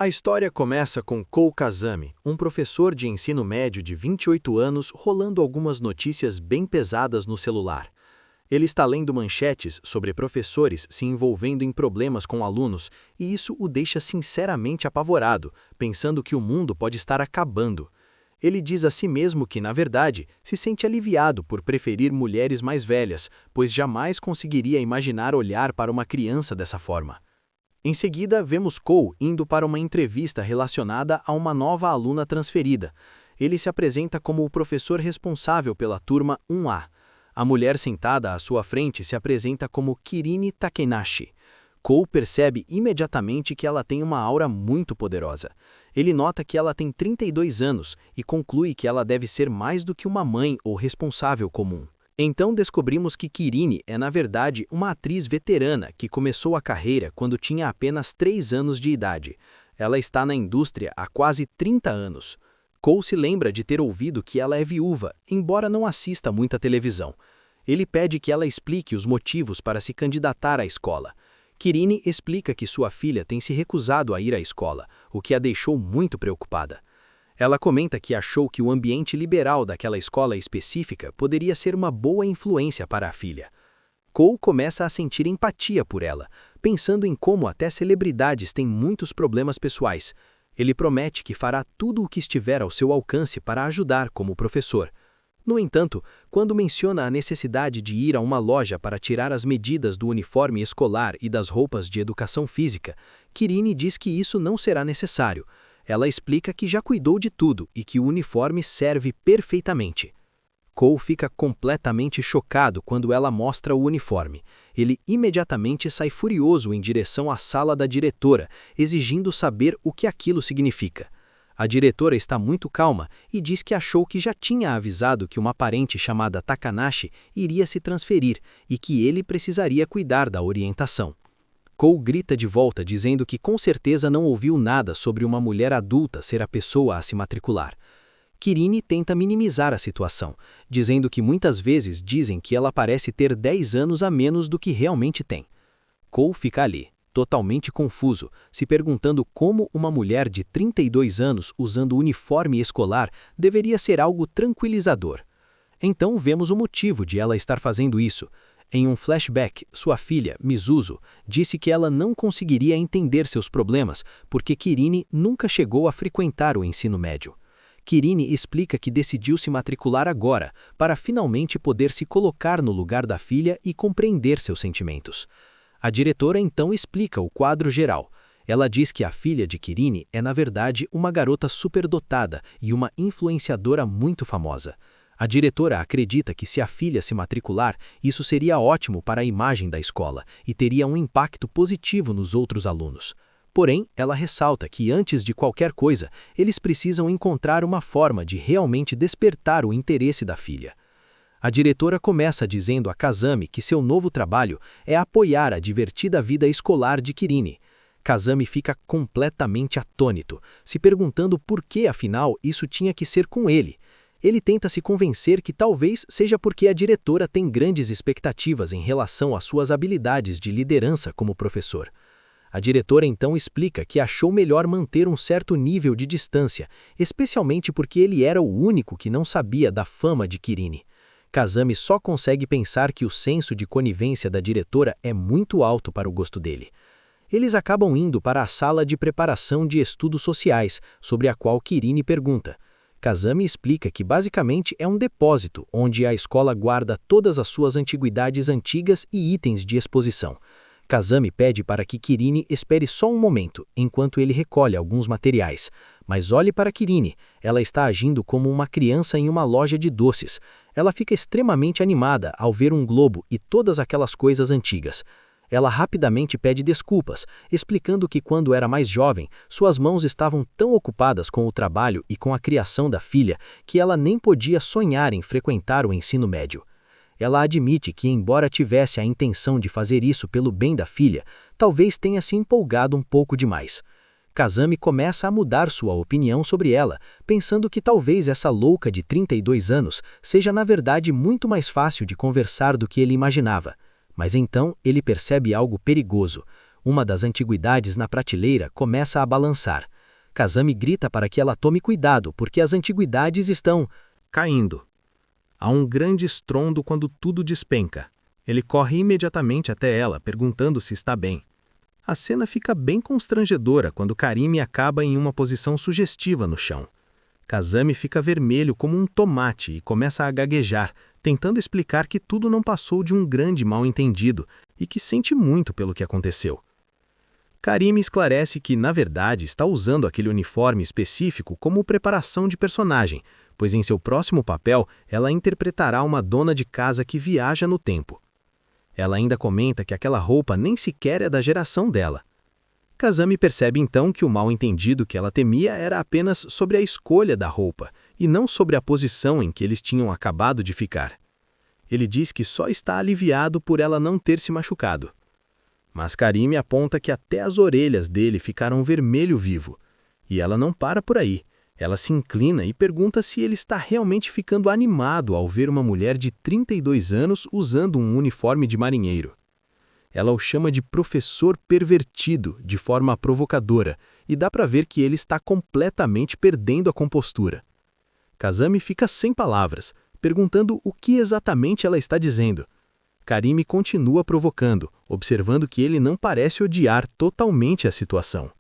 A história começa com Kou Kazami, um professor de ensino médio de 28 anos, rolando algumas notícias bem pesadas no celular. Ele está lendo manchetes sobre professores se envolvendo em problemas com alunos, e isso o deixa sinceramente apavorado, pensando que o mundo pode estar acabando. Ele diz a si mesmo que, na verdade, se sente aliviado por preferir mulheres mais velhas, pois jamais conseguiria imaginar olhar para uma criança dessa forma. Em seguida, vemos Kou indo para uma entrevista relacionada a uma nova aluna transferida. Ele se apresenta como o professor responsável pela turma 1A. A mulher sentada à sua frente se apresenta como Kirine Takenashi. Kou percebe imediatamente que ela tem uma aura muito poderosa. Ele nota que ela tem 32 anos e conclui que ela deve ser mais do que uma mãe ou responsável comum. Então descobrimos que Kirine é, na verdade, uma atriz veterana que começou a carreira quando tinha apenas 3 anos de idade. Ela está na indústria há quase 30 anos. Kou se lembra de ter ouvido que ela é viúva, embora não assista muita televisão. Ele pede que ela explique os motivos para se candidatar à escola. Kirine explica que sua filha tem se recusado a ir à escola, o que a deixou muito preocupada. Ela comenta que achou que o ambiente liberal daquela escola específica poderia ser uma boa influência para a filha. Kou começa a sentir empatia por ela, pensando em como até celebridades têm muitos problemas pessoais. Ele promete que fará tudo o que estiver ao seu alcance para ajudar como professor. No entanto, quando menciona a necessidade de ir a uma loja para tirar as medidas do uniforme escolar e das roupas de educação física, Kirine diz que isso não será necessário. Ela explica que já cuidou de tudo e que o uniforme serve perfeitamente. Kou fica completamente chocado quando ela mostra o uniforme. Ele imediatamente sai furioso em direção à sala da diretora, exigindo saber o que aquilo significa. A diretora está muito calma e diz que achou que já tinha avisado que uma parente chamada Takanashi iria se transferir e que ele precisaria cuidar da orientação. Kou grita de volta dizendo que com certeza não ouviu nada sobre uma mulher adulta ser a pessoa a se matricular. Kirine tenta minimizar a situação, dizendo que muitas vezes dizem que ela parece ter 10 anos a menos do que realmente tem. Kou fica ali, totalmente confuso, se perguntando como uma mulher de 32 anos usando uniforme escolar deveria ser algo tranquilizador. Então vemos o motivo de ela estar fazendo isso. Em um flashback, sua filha, Mizuzu, disse que ela não conseguiria entender seus problemas porque Kirine nunca chegou a frequentar o ensino médio. Kirine explica que decidiu se matricular agora, para finalmente poder se colocar no lugar da filha e compreender seus sentimentos. A diretora então explica o quadro geral. Ela diz que a filha de Kirine é, na verdade, uma garota superdotada e uma influenciadora muito famosa. A diretora acredita que se a filha se matricular, isso seria ótimo para a imagem da escola e teria um impacto positivo nos outros alunos. Porém, ela ressalta que antes de qualquer coisa, eles precisam encontrar uma forma de realmente despertar o interesse da filha. A diretora começa dizendo a Kazami que seu novo trabalho é apoiar a divertida vida escolar de Kirine. Kazami fica completamente atônito, se perguntando por que, afinal, isso tinha que ser com ele. Ele tenta se convencer que talvez seja porque a diretora tem grandes expectativas em relação às suas habilidades de liderança como professor. A diretora então explica que achou melhor manter um certo nível de distância, especialmente porque ele era o único que não sabia da fama de Kirine. Kazami só consegue pensar que o senso de conivência da diretora é muito alto para o gosto dele. Eles acabam indo para a sala de preparação de estudos sociais, sobre a qual Kirine pergunta. Kazami explica que basicamente é um depósito onde a escola guarda todas as suas antiguidades antigas e itens de exposição. Kazami pede para que Kirine espere só um momento, enquanto ele recolhe alguns materiais. Mas olhe para Kirine, ela está agindo como uma criança em uma loja de doces. Ela fica extremamente animada ao ver um globo e todas aquelas coisas antigas. Ela rapidamente pede desculpas, explicando que quando era mais jovem, suas mãos estavam tão ocupadas com o trabalho e com a criação da filha que ela nem podia sonhar em frequentar o ensino médio. Ela admite que, embora tivesse a intenção de fazer isso pelo bem da filha, talvez tenha se empolgado um pouco demais. Kazami começa a mudar sua opinião sobre ela, pensando que talvez essa louca de 32 anos seja na verdade muito mais fácil de conversar do que ele imaginava. Mas então ele percebe algo perigoso. Uma das antiguidades na prateleira começa a balançar. Kazami grita para que ela tome cuidado, porque as antiguidades estão caindo. Há um grande estrondo quando tudo despenca. Ele corre imediatamente até ela, perguntando se está bem. A cena fica bem constrangedora quando Karime acaba em uma posição sugestiva no chão. Kazami fica vermelho como um tomate e começa a gaguejar, tentando explicar que tudo não passou de um grande mal-entendido e que sente muito pelo que aconteceu. Karime esclarece que, na verdade, está usando aquele uniforme específico como preparação de personagem, pois em seu próximo papel ela interpretará uma dona de casa que viaja no tempo. Ela ainda comenta que aquela roupa nem sequer é da geração dela. Kazami percebe então que o mal-entendido que ela temia era apenas sobre a escolha da roupa, e não sobre a posição em que eles tinham acabado de ficar. Ele diz que só está aliviado por ela não ter se machucado. Mas Karime aponta que até as orelhas dele ficaram vermelho vivo. E ela não para por aí. Ela se inclina e pergunta se ele está realmente ficando animado ao ver uma mulher de 32 anos usando um uniforme de marinheiro. Ela o chama de professor pervertido de forma provocadora, e dá para ver que ele está completamente perdendo a compostura. Kazami fica sem palavras, perguntando o que exatamente ela está dizendo. Karime continua provocando, observando que ele não parece odiar totalmente a situação.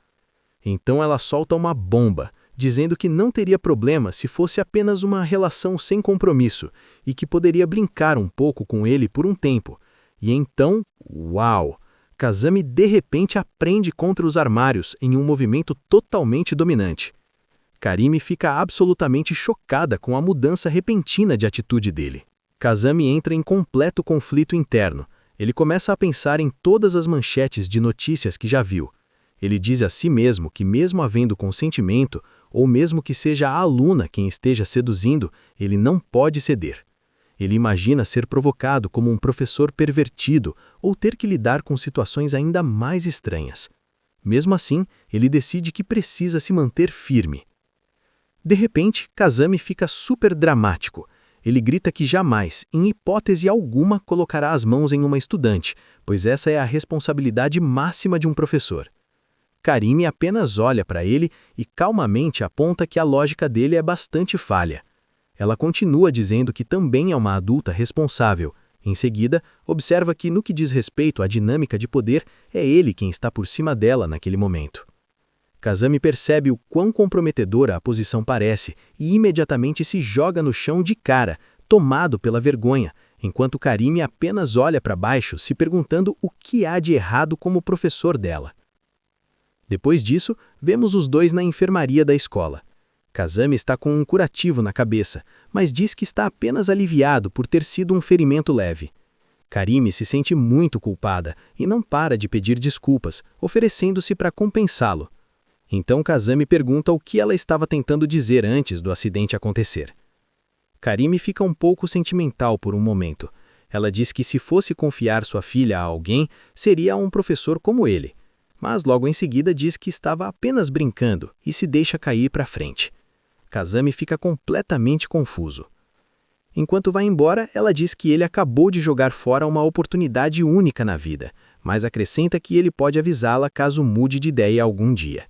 Então ela solta uma bomba, dizendo que não teria problema se fosse apenas uma relação sem compromisso e que poderia brincar um pouco com ele por um tempo. E então, uau! Kazami de repente aprende contra os armários em um movimento totalmente dominante. Karime fica absolutamente chocada com a mudança repentina de atitude dele. Kazami entra em completo conflito interno. Ele começa a pensar em todas as manchetes de notícias que já viu. Ele diz a si mesmo que, mesmo havendo consentimento, ou mesmo que seja a aluna quem esteja seduzindo, ele não pode ceder. Ele imagina ser provocado como um professor pervertido ou ter que lidar com situações ainda mais estranhas. Mesmo assim, ele decide que precisa se manter firme. De repente, Kazami fica super dramático. Ele grita que jamais, em hipótese alguma, colocará as mãos em uma estudante, pois essa é a responsabilidade máxima de um professor. Karime apenas olha para ele e calmamente aponta que a lógica dele é bastante falha. Ela continua dizendo que também é uma adulta responsável. Em seguida, observa que, no que diz respeito à dinâmica de poder, é ele quem está por cima dela naquele momento. Kazami percebe o quão comprometedora a posição parece e imediatamente se joga no chão de cara, tomado pela vergonha, enquanto Karime apenas olha para baixo, se perguntando o que há de errado como professor dela. Depois disso, vemos os dois na enfermaria da escola. Kazami está com um curativo na cabeça, mas diz que está apenas aliviado por ter sido um ferimento leve. Karime se sente muito culpada e não para de pedir desculpas, oferecendo-se para compensá-lo. Então Kazami pergunta o que ela estava tentando dizer antes do acidente acontecer. Karime fica um pouco sentimental por um momento. Ela diz que se fosse confiar sua filha a alguém, seria a um professor como ele. Mas logo em seguida diz que estava apenas brincando e se deixa cair para frente. Kazami fica completamente confuso. Enquanto vai embora, ela diz que ele acabou de jogar fora uma oportunidade única na vida, mas acrescenta que ele pode avisá-la caso mude de ideia algum dia.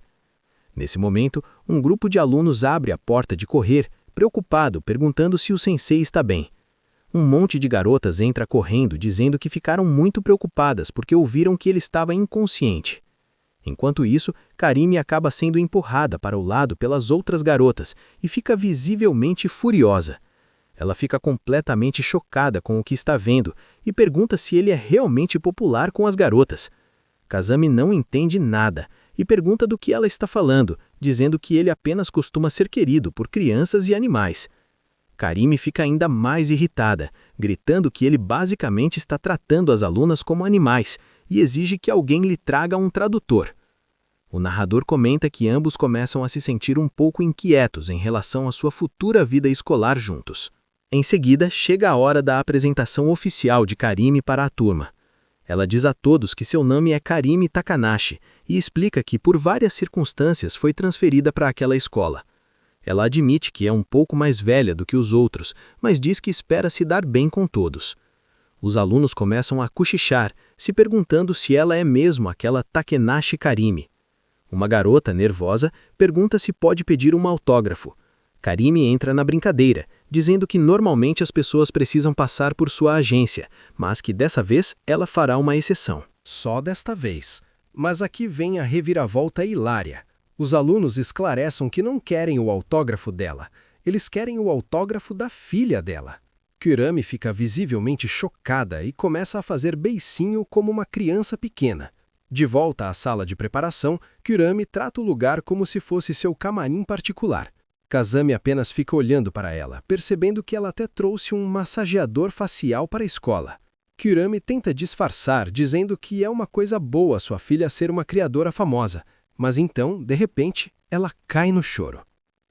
Nesse momento, um grupo de alunos abre a porta de correr, preocupado, perguntando se o sensei está bem. Um monte de garotas entra correndo, dizendo que ficaram muito preocupadas porque ouviram que ele estava inconsciente. Enquanto isso, Karime acaba sendo empurrada para o lado pelas outras garotas e fica visivelmente furiosa. Ela fica completamente chocada com o que está vendo e pergunta se ele é realmente popular com as garotas. Kazami não entende nada e pergunta do que ela está falando, dizendo que ele apenas costuma ser querido por crianças e animais. Karime fica ainda mais irritada, gritando que ele basicamente está tratando as alunas como animais e exige que alguém lhe traga um tradutor. O narrador comenta que ambos começam a se sentir um pouco inquietos em relação à sua futura vida escolar juntos. Em seguida, chega a hora da apresentação oficial de Karime para a turma. Ela diz a todos que seu nome é Karime Takanashi e explica que, por várias circunstâncias, foi transferida para aquela escola. Ela admite que é um pouco mais velha do que os outros, mas diz que espera se dar bem com todos. Os alunos começam a cochichar, se perguntando se ela é mesmo aquela Takenashi Karimi. Uma garota, nervosa, pergunta se pode pedir um autógrafo. Karimi entra na brincadeira, dizendo que normalmente as pessoas precisam passar por sua agência, mas que dessa vez ela fará uma exceção. Só desta vez. Mas aqui vem a reviravolta hilária. Os alunos esclarecem que não querem o autógrafo dela, eles querem o autógrafo da filha dela. Kurami fica visivelmente chocada e começa a fazer beicinho como uma criança pequena. De volta à sala de preparação, Kurami trata o lugar como se fosse seu camarim particular. Kazami apenas fica olhando para ela, percebendo que ela até trouxe um massageador facial para a escola. Kurami tenta disfarçar, dizendo que é uma coisa boa sua filha ser uma criadora famosa, mas então, de repente, ela cai no choro.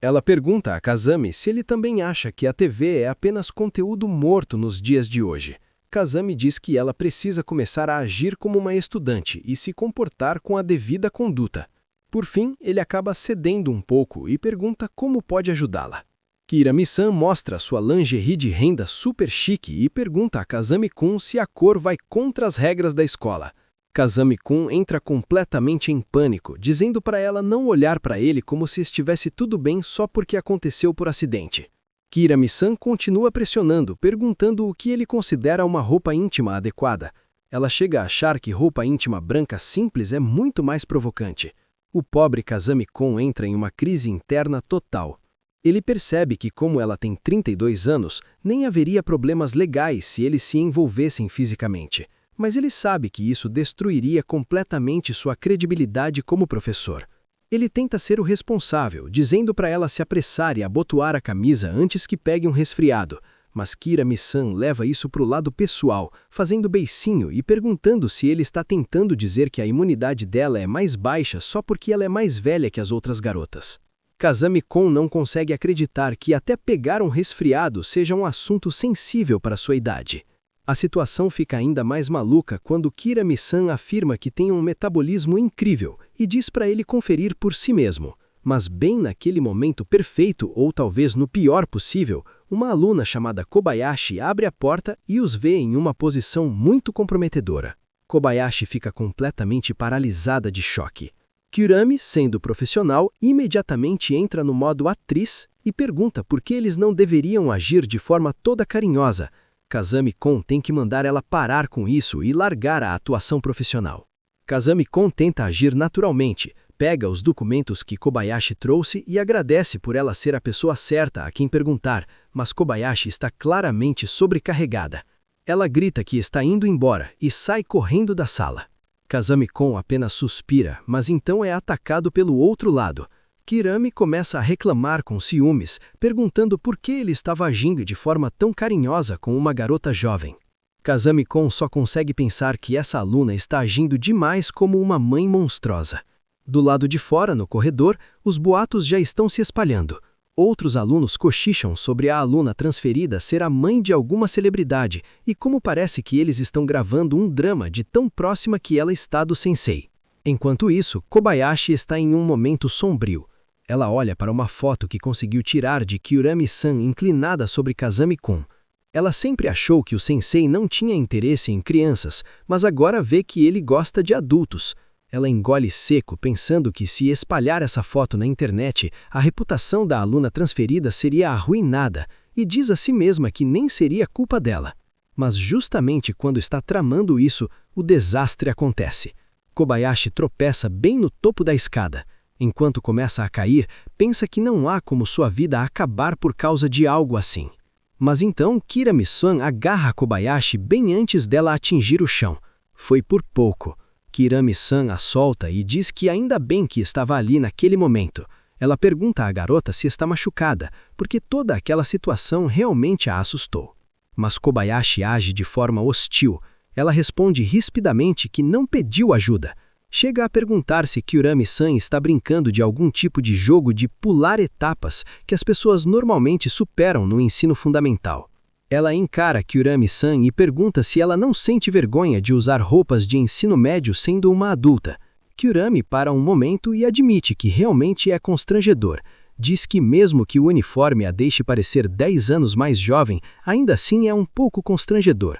Ela pergunta a Kazami se ele também acha que a TV é apenas conteúdo morto nos dias de hoje. Kazami diz que ela precisa começar a agir como uma estudante e se comportar com a devida conduta. Por fim, ele acaba cedendo um pouco e pergunta como pode ajudá-la. Kirami-san mostra sua lingerie de renda super chique e pergunta a Kazami-kun se a cor vai contra as regras da escola. Kazami-kun entra completamente em pânico, dizendo para ela não olhar para ele como se estivesse tudo bem só porque aconteceu por acidente. Kirami-san continua pressionando, perguntando o que ele considera uma roupa íntima adequada. Ela chega a achar que roupa íntima branca simples é muito mais provocante. O pobre Kazami-kun entra em uma crise interna total. Ele percebe que, como ela tem 32 anos, nem haveria problemas legais se eles se envolvessem fisicamente. Mas ele sabe que isso destruiria completamente sua credibilidade como professor. Ele tenta ser o responsável, dizendo para ela se apressar e abotoar a camisa antes que pegue um resfriado, mas Kirami-san leva isso para o lado pessoal, fazendo beicinho e perguntando se ele está tentando dizer que a imunidade dela é mais baixa só porque ela é mais velha que as outras garotas. Kazami-kun não consegue acreditar que até pegar um resfriado seja um assunto sensível para sua idade. A situação fica ainda mais maluca quando Kirami-san afirma que tem um metabolismo incrível e diz para ele conferir por si mesmo. Mas bem naquele momento perfeito, ou talvez no pior possível, uma aluna chamada Kobayashi abre a porta e os vê em uma posição muito comprometedora. Kobayashi fica completamente paralisada de choque. Kurami, sendo profissional, imediatamente entra no modo atriz e pergunta por que eles não deveriam agir de forma toda carinhosa. Kazami-kun tem que mandar ela parar com isso e largar a atuação profissional. Kazami-kun tenta agir naturalmente, pega os documentos que Kobayashi trouxe e agradece por ela ser a pessoa certa a quem perguntar, mas Kobayashi está claramente sobrecarregada. Ela grita que está indo embora e sai correndo da sala. Kazami-kun apenas suspira, mas então é atacado pelo outro lado. Kirami começa a reclamar com ciúmes, perguntando por que ele estava agindo de forma tão carinhosa com uma garota jovem. Kazami-kun só consegue pensar que essa aluna está agindo demais como uma mãe monstruosa. Do lado de fora, no corredor, os boatos já estão se espalhando. Outros alunos cochicham sobre a aluna transferida ser a mãe de alguma celebridade e como parece que eles estão gravando um drama de tão próxima que ela está do sensei. Enquanto isso, Kobayashi está em um momento sombrio. Ela olha para uma foto que conseguiu tirar de Kurami-san inclinada sobre Kazami-kun. Ela sempre achou que o sensei não tinha interesse em crianças, mas agora vê que ele gosta de adultos. Ela engole seco, pensando que se espalhar essa foto na internet, a reputação da aluna transferida seria arruinada, e diz a si mesma que nem seria culpa dela. Mas justamente quando está tramando isso, o desastre acontece. Kobayashi tropeça bem no topo da escada. Enquanto começa a cair, pensa que não há como sua vida acabar por causa de algo assim. Mas então Kirami-san agarra Kobayashi bem antes dela atingir o chão. Foi por pouco. Kirami-san a solta e diz que ainda bem que estava ali naquele momento. Ela pergunta à garota se está machucada, porque toda aquela situação realmente a assustou. Mas Kobayashi age de forma hostil. Ela responde rispidamente que não pediu ajuda. Chega a perguntar se Kurami-san está brincando de algum tipo de jogo de pular etapas que as pessoas normalmente superam no ensino fundamental. Ela encara Kurami-san e pergunta se ela não sente vergonha de usar roupas de ensino médio sendo uma adulta. Kurami para um momento e admite que realmente é constrangedor. Diz que mesmo que o uniforme a deixe parecer 10 anos mais jovem, ainda assim é um pouco constrangedor.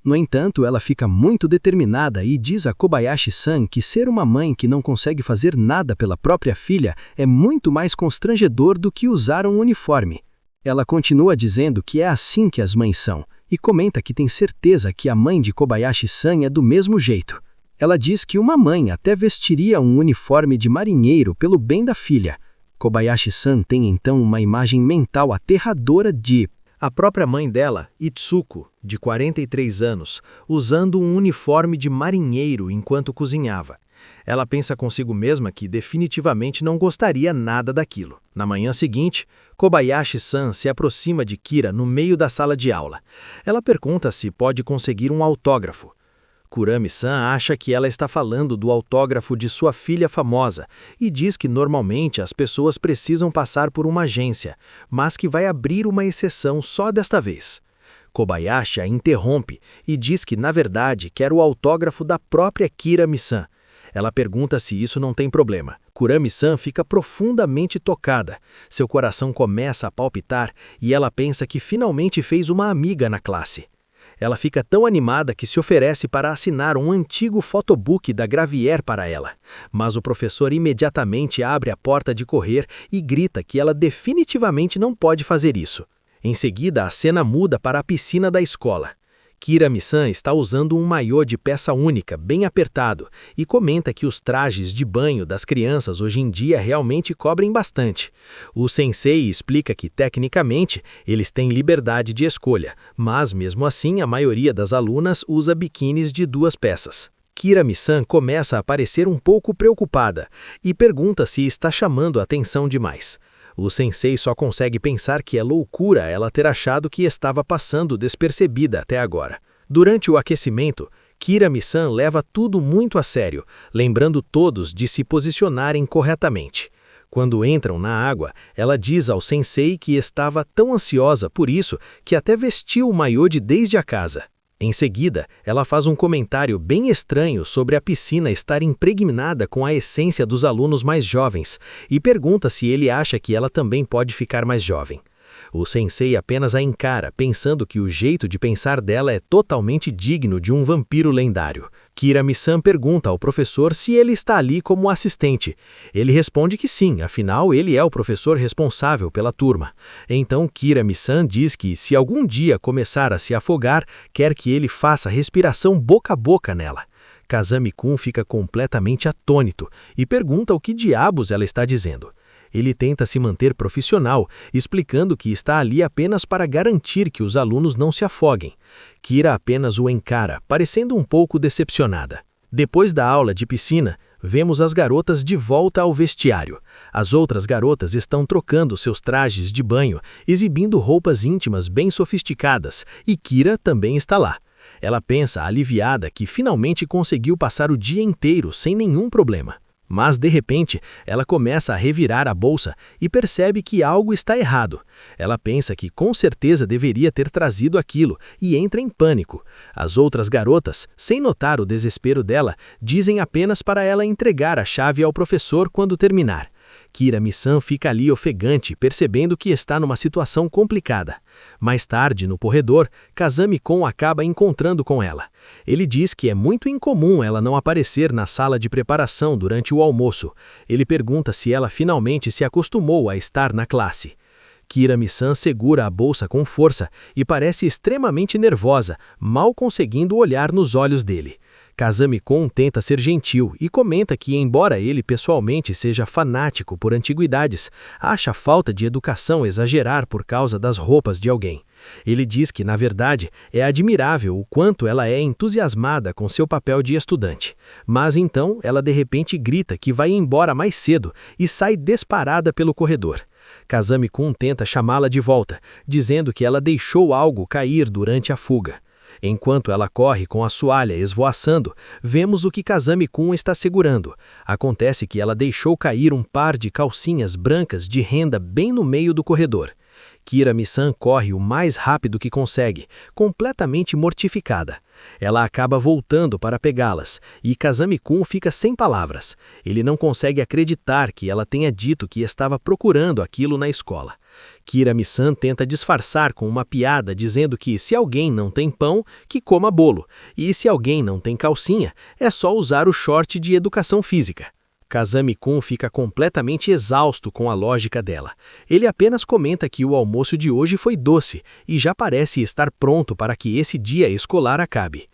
No entanto, ela fica muito determinada e diz a Kobayashi-san que ser uma mãe que não consegue fazer nada pela própria filha é muito mais constrangedor do que usar um uniforme. Ela continua dizendo que é assim que as mães são, e comenta que tem certeza que a mãe de Kobayashi-san é do mesmo jeito. Ela diz que uma mãe até vestiria um uniforme de marinheiro pelo bem da filha. Kobayashi-san tem então uma imagem mental aterradora de a própria mãe dela, Itsuko, de 43 anos, usando um uniforme de marinheiro enquanto cozinhava. Ela pensa consigo mesma que definitivamente não gostaria nada daquilo. Na manhã seguinte, Kobayashi-san se aproxima de Kira no meio da sala de aula. Ela pergunta se pode conseguir um autógrafo. Kurami-san acha que ela está falando do autógrafo de sua filha famosa e diz que normalmente as pessoas precisam passar por uma agência, mas que vai abrir uma exceção só desta vez. Kobayashi a interrompe e diz que, na verdade, quer o autógrafo da própria Kirami-san. Ela pergunta se isso não tem problema. Kurami-san fica profundamente tocada. Seu coração começa a palpitar e ela pensa que finalmente fez uma amiga na classe. Ela fica tão animada que se oferece para assinar um antigo photobook da Gravier para ela. Mas o professor imediatamente abre a porta de correr e grita que ela definitivamente não pode fazer isso. Em seguida, a cena muda para a piscina da escola. Kirami-san está usando um maiô de peça única, bem apertado, e comenta que os trajes de banho das crianças hoje em dia realmente cobrem bastante. O sensei explica que, tecnicamente, eles têm liberdade de escolha, mas, mesmo assim, a maioria das alunas usa biquínis de 2 peças. Kirami-san começa a parecer um pouco preocupada e pergunta se está chamando a atenção demais. O sensei só consegue pensar que é loucura ela ter achado que estava passando despercebida até agora. Durante o aquecimento, Kirami-san leva tudo muito a sério, lembrando todos de se posicionarem corretamente. Quando entram na água, ela diz ao sensei que estava tão ansiosa por isso que até vestiu o maiô desde a casa. Em seguida, ela faz um comentário bem estranho sobre a piscina estar impregnada com a essência dos alunos mais jovens e pergunta se ele acha que ela também pode ficar mais jovem. O sensei apenas a encara, pensando que o jeito de pensar dela é totalmente digno de um vampiro lendário. Kirami-san pergunta ao professor se ele está ali como assistente. Ele responde que sim, afinal ele é o professor responsável pela turma. Então Kirami-san diz que se algum dia começar a se afogar, quer que ele faça respiração boca a boca nela. Kazami-kun fica completamente atônito e pergunta o que diabos ela está dizendo. Ele tenta se manter profissional, explicando que está ali apenas para garantir que os alunos não se afoguem. Kira apenas o encara, parecendo um pouco decepcionada. Depois da aula de piscina, vemos as garotas de volta ao vestiário. As outras garotas estão trocando seus trajes de banho, exibindo roupas íntimas bem sofisticadas, e Kira também está lá. Ela pensa aliviada que finalmente conseguiu passar o dia inteiro sem nenhum problema. Mas, de repente, ela começa a revirar a bolsa e percebe que algo está errado. Ela pensa que com certeza deveria ter trazido aquilo e entra em pânico. As outras garotas, sem notar o desespero dela, dizem apenas para ela entregar a chave ao professor quando terminar. Kirami-san fica ali ofegante, percebendo que está numa situação complicada. Mais tarde, no corredor, Kazami-kun acaba encontrando com ela. Ele diz que é muito incomum ela não aparecer na sala de preparação durante o almoço. Ele pergunta se ela finalmente se acostumou a estar na classe. Kirami-san segura a bolsa com força e parece extremamente nervosa, mal conseguindo olhar nos olhos dele. Kazami-kun tenta ser gentil e comenta que, embora ele pessoalmente seja fanático por antiguidades, acha a falta de educação exagerar por causa das roupas de alguém. Ele diz que, na verdade, é admirável o quanto ela é entusiasmada com seu papel de estudante. Mas então ela de repente grita que vai embora mais cedo e sai disparada pelo corredor. Kazami-kun tenta chamá-la de volta, dizendo que ela deixou algo cair durante a fuga. Enquanto ela corre com a assoalha esvoaçando, vemos o que Kazami-kun está segurando. Acontece que ela deixou cair um par de calcinhas brancas de renda bem no meio do corredor. Kira-san corre o mais rápido que consegue, completamente mortificada. Ela acaba voltando para pegá-las, e Kazami-kun fica sem palavras. Ele não consegue acreditar que ela tenha dito que estava procurando aquilo na escola. Kira-san tenta disfarçar com uma piada dizendo que se alguém não tem pão, que coma bolo, e se alguém não tem calcinha, é só usar o short de educação física. Kazami-kun fica completamente exausto com a lógica dela. Ele apenas comenta que o almoço de hoje foi doce e já parece estar pronto para que esse dia escolar acabe.